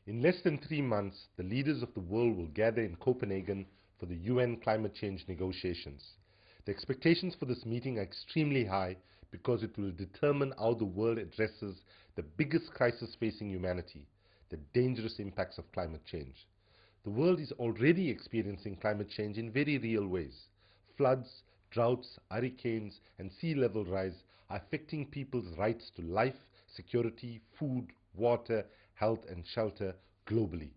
In less than 3 months, the leaders of the world will gather in Copenhagen for the UN climate change negotiations. The expectations for this meeting are extremely high because it will determine how the world addresses the biggest crisis facing humanity, the dangerous impacts of climate change. The world is already experiencing climate change in very real ways. Floods, droughts, hurricanes, and sea level rise are affecting people's rights to life, security, food, water, health and shelter globally.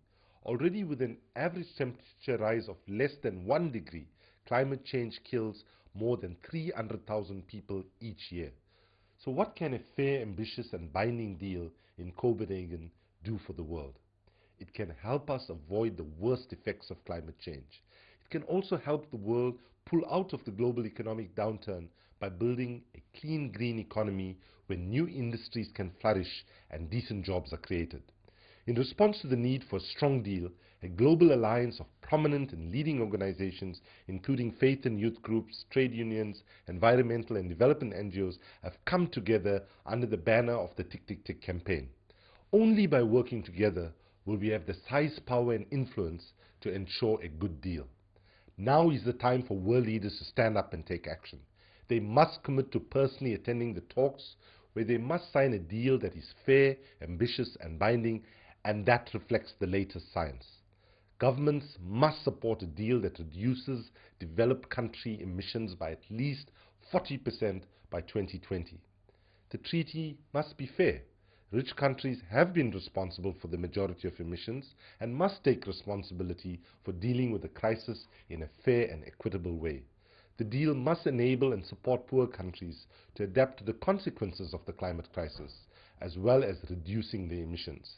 Already with an average temperature rise of less than 1 degree, climate change kills more than 300,000 people each year. So what can a fair, ambitious and binding deal in Copenhagen do for the world? It can help us avoid the worst effects of climate change. It can also help the world pull out of the global economic downturn by building a clean green economy where new industries can flourish and decent jobs are created. In response to the need for a strong deal, a global alliance of prominent and leading organizations, including faith and youth groups, trade unions, environmental and development NGOs, have come together under the banner of the Tick Tick Tick campaign. Only by working together will we have the size, power and influence to ensure a good deal. Now is the time for world leaders to stand up and take action. They must commit to personally attending the talks, where they must sign a deal that is fair, ambitious and binding, and that reflects the latest science. Governments must support a deal that reduces developed country emissions by at least 40% by 2020. The treaty must be fair. Rich countries have been responsible for the majority of emissions and must take responsibility for dealing with the crisis in a fair and equitable way. The deal must enable and support poor countries to adapt to the consequences of the climate crisis, as well as reducing their emissions.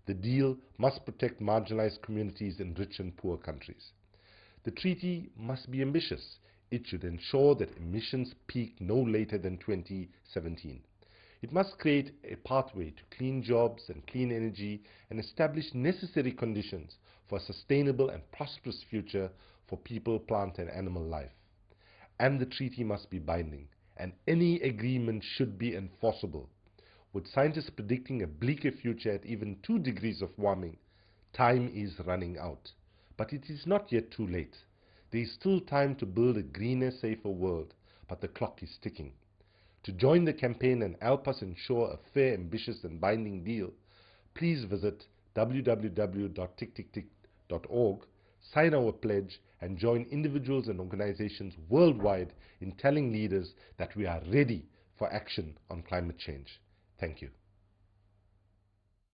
The deal must protect marginalized communities in rich and poor countries. The treaty must be ambitious. It should ensure that emissions peak no later than 2017. It must create a pathway to clean jobs and clean energy and establish necessary conditions for a sustainable and prosperous future for people, plant and animal life. And the treaty must be binding, and any agreement should be enforceable. With scientists predicting a bleaker future at even 2 degrees of warming, time is running out. But it is not yet too late. There is still time to build a greener, safer world, but the clock is ticking. To join the campaign and help us ensure a fair, ambitious and binding deal, please visit www.tickticktick.org, sign our pledge and join individuals and organizations worldwide in telling leaders that we are ready for action on climate change. Thank you.